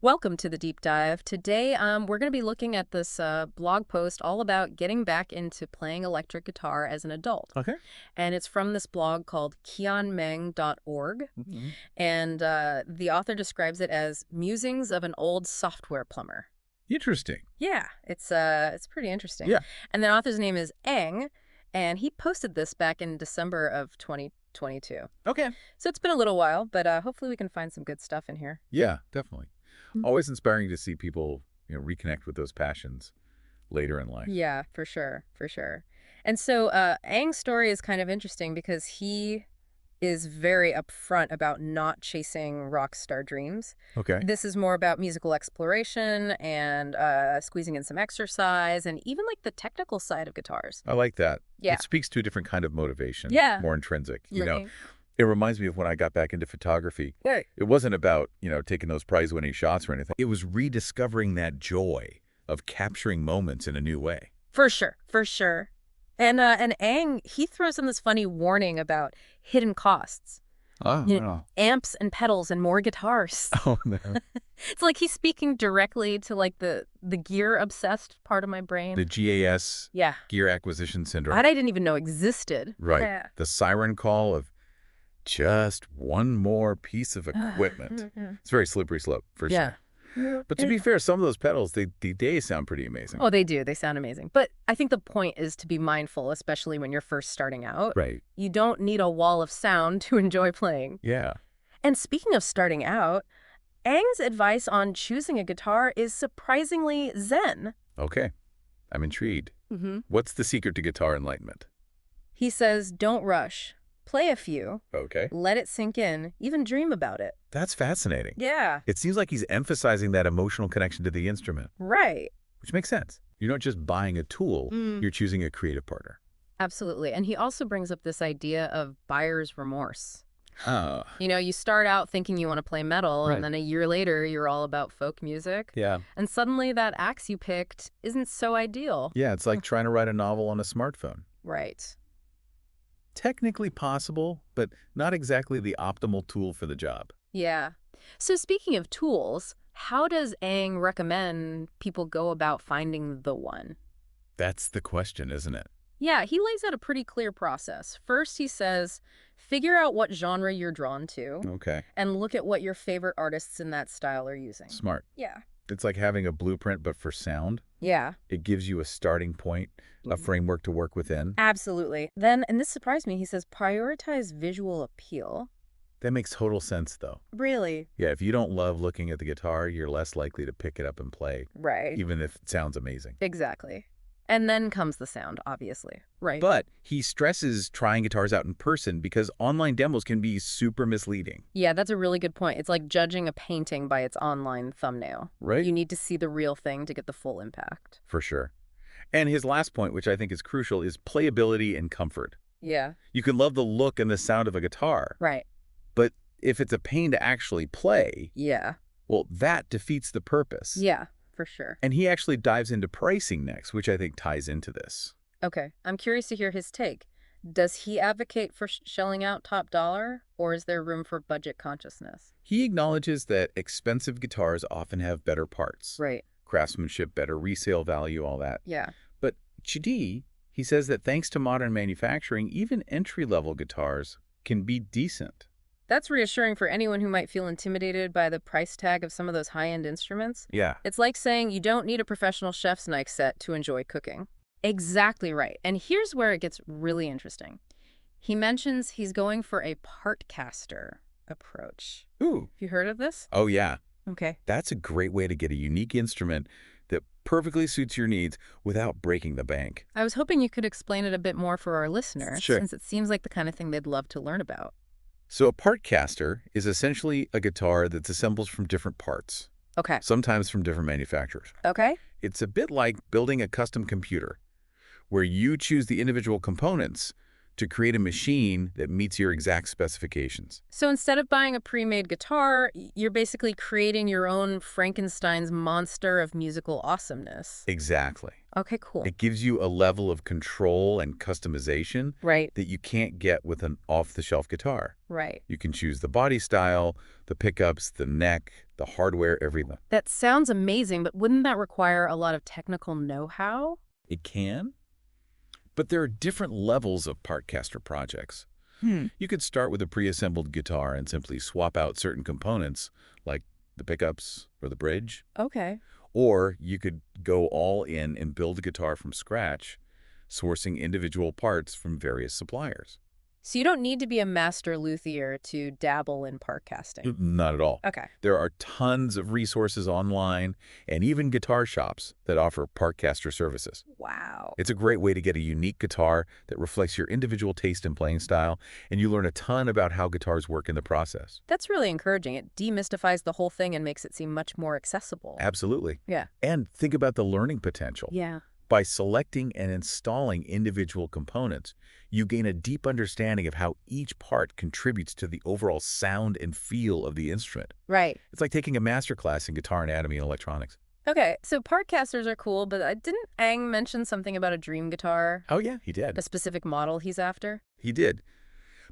Welcome to the deep dive. Today, we're going to be looking at this blog post all about getting back into playing electric guitar as an adult. Okay. And it's from this blog called kianmeng.org. Mhm. And the author describes it as musings of an old software plumber. Interesting. Yeah, it's pretty interesting. Yeah. And the author's name is Eng, and he posted this back in December of 2022. Okay. So it's been a little while, but hopefully we can find some good stuff in here. Yeah, definitely. Mm. Always inspiring to see people, reconnect with those passions later in life. Yeah, for sure, for sure. And so Aang's story is kind of interesting because he is very upfront about not chasing rock star dreams. Okay. This is more about musical exploration and squeezing in some exercise and even like the technical side of guitars. I like that. Yeah. It speaks to a different kind of motivation. Yeah. More intrinsic. Right. It reminds me of when I got back into photography. Yeah. It wasn't about, taking those prize-winning shots or anything. It was rediscovering that joy of capturing moments in a new way. For sure, for sure. And Aang, he throws in this funny warning about hidden costs. Oh, No. Amps and pedals and more guitars. Oh, no. It's like he's speaking directly to like the gear-obsessed part of my brain. The GAS, Yeah. gear acquisition syndrome. That I didn't even know existed. Right. Yeah. The siren call of just one more piece of equipment. It's very slippery slope, for Yeah. sure. But to be fair, some of those pedals, they sound pretty amazing. Oh, they do. They sound amazing. But I think the point is to be mindful, especially when you're first starting out. Right. You don't need a wall of sound to enjoy playing. Yeah. And speaking of starting out, Aang's advice on choosing a guitar is surprisingly zen. Okay. I'm intrigued. Mm-hmm. What's the secret to guitar enlightenment? He says, don't rush. Play a few. Okay. Let it sink in. Even dream about it. That's fascinating. Yeah. It seems like he's emphasizing that emotional connection to the instrument, Right. which makes sense. You're not just buying a tool, you're choosing a creative partner. Absolutely. And he also brings up this idea of buyer's remorse. Oh. You start out thinking you want to play metal, Right. and then a year later, you're all about folk music. Yeah. And suddenly that axe you picked isn't so ideal. Yeah, it's like trying to write a novel on a smartphone. Right. Technically possible, but not exactly the optimal tool for the job. Yeah. So speaking of tools, how does Aang recommend people go about finding the one? That's the question, isn't it? Yeah, he lays out a pretty clear process. First, he says, figure out what genre you're drawn to Okay. and look at what your favorite artists in that style are using. Smart. Yeah. It's like having a blueprint, but for sound. Yeah. It gives you a starting point, a framework to work within. Absolutely. Then, and this surprised me, he says prioritize visual appeal. That makes total sense, though. Really? Yeah, if you don't love looking at the guitar, you're less likely to pick it up and play, Right. even if it sounds amazing. Exactly. And then comes the sound, obviously. Right. But he stresses trying guitars out in person because online demos can be super misleading. Yeah, that's a really good point. It's like judging a painting by its online thumbnail. Right? You need to see the real thing to get the full impact. For sure. And his last point, which I think is crucial, is playability and comfort. Yeah. You can love the look and the sound of a guitar, Right. but if it's a pain to actually play, Yeah. well, that defeats the purpose. Yeah, for sure. And he actually dives into pricing next, which I think ties into this. Okay. I'm curious to hear his take. Does he advocate for shelling out top dollar, or is there room for budget consciousness? He acknowledges that expensive guitars often have better parts. Right. Craftsmanship, better resale value, all that. Yeah. But Chidi, he says that thanks to modern manufacturing, even entry-level guitars can be decent. That's reassuring for anyone who might feel intimidated by the price tag of some of those high-end instruments. Yeah. It's like saying you don't need a professional chef's knife set to enjoy cooking. Exactly right. And here's where it gets really interesting. He mentions he's going for a partcaster approach. Ooh. Have you heard of this? Oh, yeah. Okay. That's a great way to get a unique instrument that perfectly suits your needs without breaking the bank. I was hoping you could explain it a bit more for our listeners, Sure. since it seems like the kind of thing they'd love to learn about. So a partcaster is essentially a guitar that's assembled from different parts, Okay. sometimes from different manufacturers. Okay. It's a bit like building a custom computer, where you choose the individual components to create a machine that meets your exact specifications. So instead of buying a pre-made guitar, you're basically creating your own Frankenstein's monster of musical awesomeness. Exactly. Okay, cool. It gives you a level of control and customization Right, that you can't get with an off-the-shelf guitar. right. You can choose the body style, the pickups, the neck, the hardware, everything. That sounds amazing, but wouldn't that require a lot of technical know-how? It can, but there are different levels of partcaster projects. You could start with a pre-assembled guitar and simply swap out certain components, like the pickups or the bridge. Okay. Or you could go all in and build a guitar from scratch, sourcing individual parts from various suppliers. So you don't need to be a master luthier to dabble in partcasting. Not at all. Okay. There are tons of resources online and even guitar shops that offer partcaster services. Wow. It's a great way to get a unique guitar that reflects your individual taste and playing style, and you learn a ton about how guitars work in the process. That's really encouraging. It demystifies the whole thing and makes it seem much more accessible. Absolutely. Yeah. And think about the learning potential. Yeah. By selecting and installing individual components, you gain a deep understanding of how each part contributes to the overall sound and feel of the instrument. Right. It's like taking a master class in guitar anatomy and electronics. Okay, so partcasters are cool, but didn't Aang mention something about a dream guitar? Oh, yeah, he did. A specific model he's after? He did.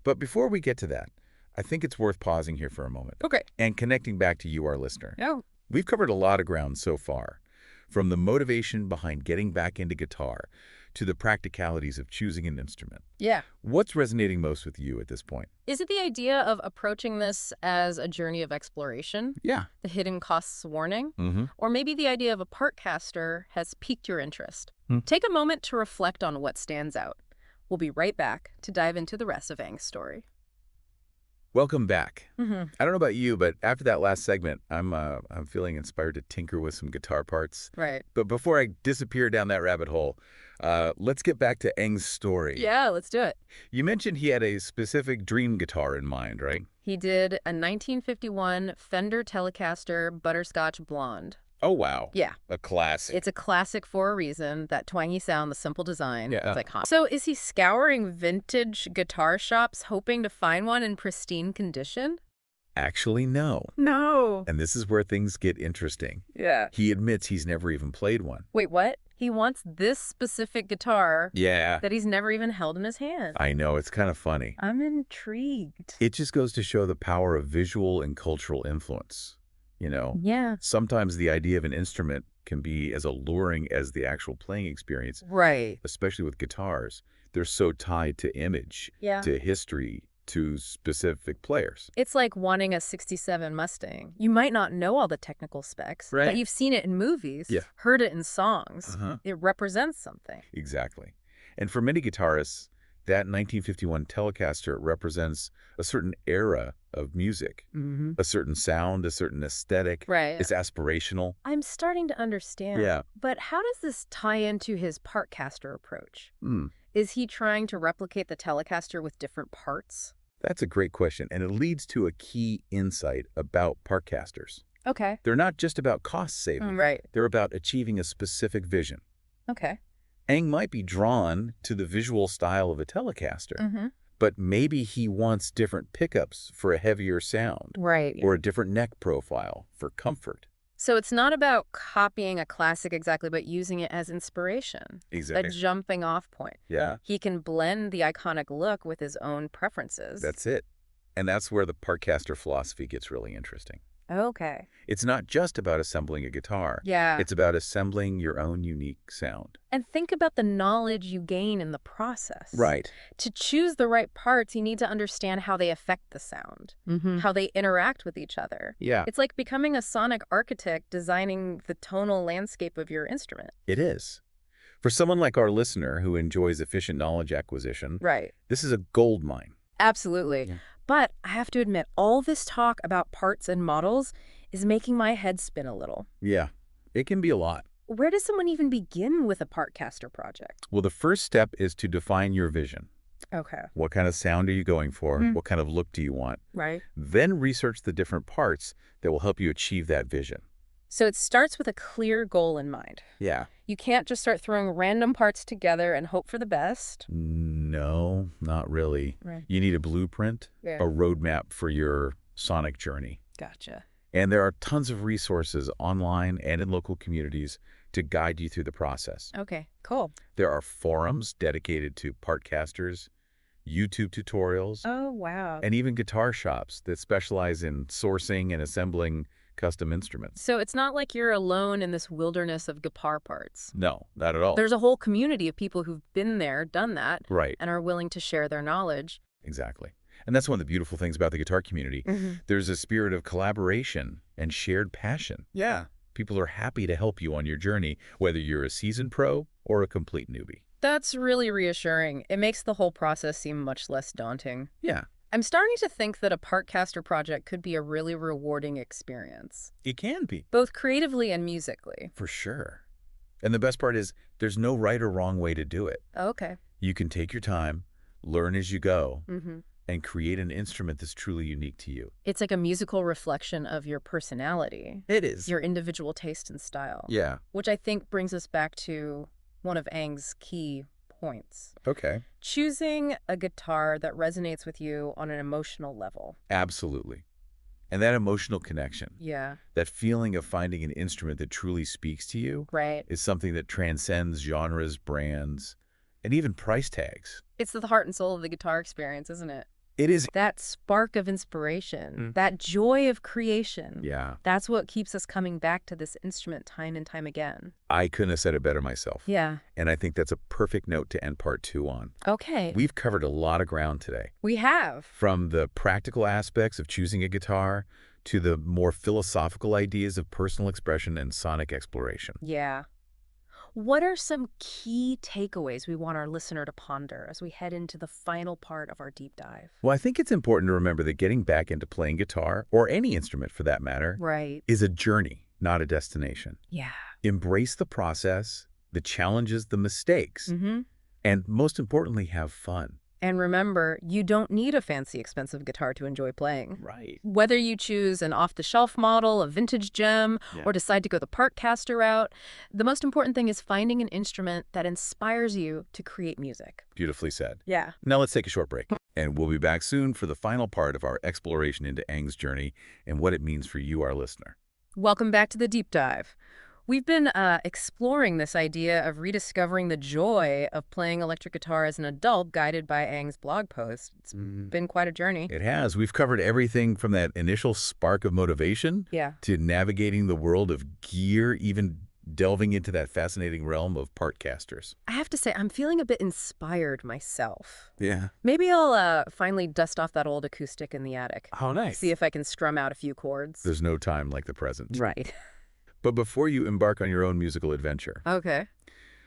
But before we get to that, I think it's worth pausing here for a moment Okay. and connecting back to you, our listener. Yeah. We've covered a lot of ground so far, from the motivation behind getting back into guitar to the practicalities of choosing an instrument. Yeah. What's resonating most with you at this point? Is it the idea of approaching this as a journey of exploration? Yeah. The hidden costs warning? Mm-hmm. Or maybe the idea of a partcaster has piqued your interest? Hmm. Take a moment to reflect on what stands out. We'll be right back to dive into the rest of Aang's story. Welcome back. Mm-hmm. I don't know about you, but after that last segment, I'm feeling inspired to tinker with some guitar parts. Right. But before I disappear down that rabbit hole, let's get back to Aang's story. Yeah, let's do it. You mentioned he had a specific dream guitar in mind, right? He did a 1951 Fender Telecaster Butterscotch Blonde. Oh, wow. Yeah. A classic. It's a classic for a reason. That twangy sound, the simple design. Yeah. It's iconic. So is he scouring vintage guitar shops hoping to find one in pristine condition? Actually, no. No. And this is where things get interesting. Yeah. He admits he's never even played one. Wait, what? He wants this specific guitar Yeah. that he's never even held in his hand. I know. It's kind of funny. I'm intrigued. It just goes to show the power of visual and cultural influence. You know, Yeah. sometimes the idea of an instrument can be as alluring as the actual playing experience, Right. especially with guitars. They're so tied to image, Yeah. to history, to specific players. It's like wanting a 67 Mustang. You might not know all the technical specs, Right. but you've seen it in movies, Yeah. heard it in songs. Uh-huh. It represents something. Exactly. And for many guitarists, that 1951 Telecaster represents a certain era of music, Mm-hmm. a certain sound, a certain aesthetic. Right. It's aspirational. I'm starting to understand. Yeah. But how does this tie into his partcaster approach? Hmm. Is he trying to replicate the Telecaster with different parts? That's a great question, and it leads to a key insight about partcasters. Okay. They're not just about cost saving. Right. They're about achieving a specific vision. Okay. Aang might be drawn to the visual style of a Telecaster, Mm-hmm. but maybe he wants different pickups for a heavier sound Right. or a different neck profile for comfort. So it's not about copying a classic exactly, but using it as inspiration, a Exactly. jumping off point. Yeah, He can blend the iconic look with his own preferences. that's it. And that's where the partcaster philosophy gets really interesting. Okay. It's not just about assembling a guitar. Yeah. It's about assembling your own unique sound. And think about the knowledge you gain in the process. Right. To choose the right parts, you need to understand how they affect the sound, how they interact with each other. Yeah, It's like becoming a sonic architect designing the tonal landscape of your instrument. it is. For someone like our listener who enjoys efficient knowledge acquisition, Right. this is a gold mine. Absolutely. Yeah. But I have to admit, all this talk about parts and models is making my head spin a little. Yeah, it can be a lot. Where does someone even begin with a partcaster project? Well, the first step is to define your vision. Okay. What kind of sound are you going for? Mhm. What kind of look do you want? Right. Then research the different parts that will help you achieve that vision. So it starts with a clear goal in mind. Yeah. You can't just start throwing random parts together and hope for the best. No, not really. Right. You need a blueprint, Yeah. a roadmap for your sonic journey. Gotcha. And there are tons of resources online and in local communities to guide you through the process. Okay, cool. There are forums dedicated to partcasters, YouTube tutorials, Oh, wow. and even guitar shops that specialize in sourcing and assembling custom instruments. So it's not like you're alone in this wilderness of guitar parts. No, not at all. There's a whole community of people who've been there, done that, Right, and are willing to share their knowledge. exactly. And that's one of the beautiful things about the guitar community. There's a spirit of collaboration and shared passion. Yeah. People are happy to help you on your journey, whether you're a seasoned pro or a complete newbie. That's really reassuring. It makes the whole process seem much less daunting. Yeah, I'm starting to think that a partcaster project could be a really rewarding experience, it can be. both creatively and musically. For sure. And the best part is there's no right or wrong way to do it. Okay. You can take your time, learn as you go, Mm-hmm. and create an instrument that's truly unique to you. It's like a musical reflection of your personality, It is. your individual taste and style, Yeah. which I think brings us back to one of Aang's key points. Okay. Choosing a guitar that resonates with you on an emotional level. Absolutely. And that emotional connection, Yeah, that feeling of finding an instrument that truly speaks to you, right. is something that transcends genres, brands, and even price tags. It's the heart and soul of the guitar experience, isn't it? It is. That spark of inspiration, that joy of creation. Yeah. That's what keeps us coming back to this instrument time and time again. I couldn't have said it better myself. Yeah. And I think that's a perfect note to end part 2 on. Okay. We've covered a lot of ground today. We have. From the practical aspects of choosing a guitar to the more philosophical ideas of personal expression and sonic exploration. Yeah. What are some key takeaways we want our listener to ponder as we head into the final part of our deep dive? Well, I think it's important to remember that getting back into playing guitar, or any instrument for that matter, Right. is a journey, not a destination. Yeah. Embrace the process, the challenges, the mistakes, Mm-hmm. and most importantly, have fun. And remember, you don't need a fancy, expensive guitar to enjoy playing. Right. Whether you choose an off-the-shelf model, a vintage gem, or decide to go the partcaster route, the most important thing is finding an instrument that inspires you to create music. Beautifully said. Yeah. Now let's take a short break, and we'll be back soon for the final part of our exploration into Aang's journey and what it means for you, our listener. Welcome back to the deep dive. We've been exploring this idea of rediscovering the joy of playing electric guitar as an adult, guided by Aang's blog post. It's been quite a journey. It has. We've covered everything from that initial spark of motivation Yeah. to navigating the world of gear, even delving into that fascinating realm of partcasters. I have to say, I'm feeling a bit inspired myself. Yeah. Maybe I'll finally dust off that old acoustic in the attic. Oh, nice. See if I can strum out a few chords. There's no time like the present. Right. But before you embark on your own musical adventure, Okay.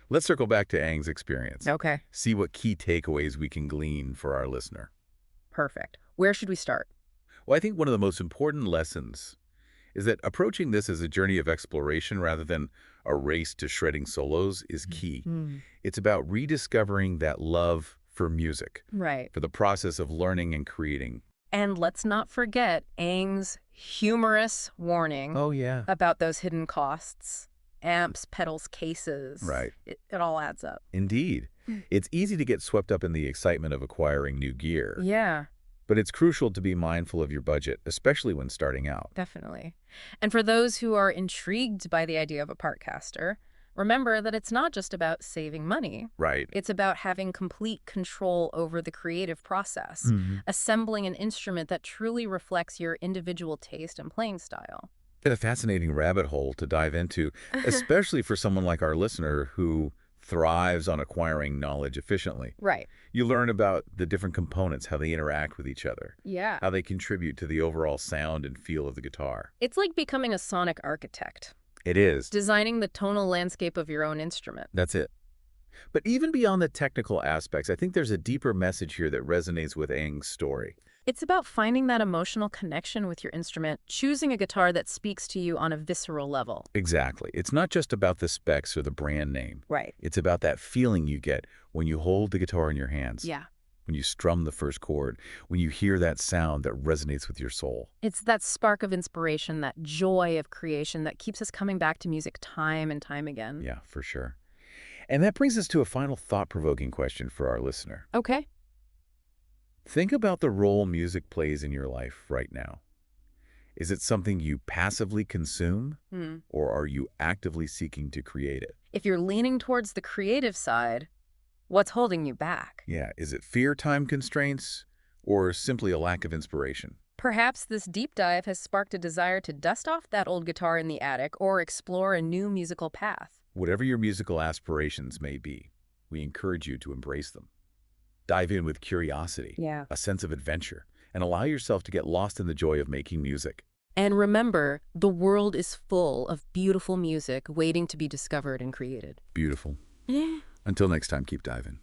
let's circle back to Aang's experience. Okay. See what key takeaways we can glean for our listener. Perfect. Where should we start? Well, I think one of the most important lessons is that approaching this as a journey of exploration rather than a race to shredding solos is key. It's about rediscovering that love for music, Right. for the process of learning and creating. And let's not forget Aang's humorous warning Yeah. about those hidden costs. Amps, pedals, cases. Right. It all adds up. Indeed. It's easy to get swept up in the excitement of acquiring new gear, Yeah, but it's crucial to be mindful of your budget, especially when starting out. definitely. And for those who are intrigued by the idea of a partcaster, remember that it's not just about saving money. Right. It's about having complete control over the creative process, assembling an instrument that truly reflects your individual taste and playing style. Been a fascinating rabbit hole to dive into, especially for someone like our listener who thrives on acquiring knowledge efficiently. Right. You learn about the different components, how they interact with each other, Yeah. how they contribute to the overall sound and feel of the guitar. It's like becoming a sonic architect, It is. designing the tonal landscape of your own instrument. That's it. But even beyond the technical aspects, I think there's a deeper message here that resonates with Aang's story. It's about finding that emotional connection with your instrument, choosing a guitar that speaks to you on a visceral level. Exactly. It's not just about the specs or the brand name. Right. It's about that feeling you get when you hold the guitar in your hands, Yeah. when you strum the first chord, when you hear that sound that resonates with your soul. It's that spark of inspiration, that joy of creation that keeps us coming back to music time and time again. Yeah, for sure. And that brings us to a final thought-provoking question for our listener. Okay. Think about the role music plays in your life right now. Is it something you passively consume, or are you actively seeking to create it? If you're leaning towards the creative side, what's holding you back? Yeah, is it fear time constraints, or simply a lack of inspiration? Perhaps this deep dive has sparked a desire to dust off that old guitar in the attic or explore a new musical path. Whatever your musical aspirations may be, we encourage you to embrace them. Dive in with curiosity, Yeah. a sense of adventure, and allow yourself to get lost in the joy of making music. And remember, the world is full of beautiful music waiting to be discovered and created. Beautiful. Yeah. Until next time, keep diving.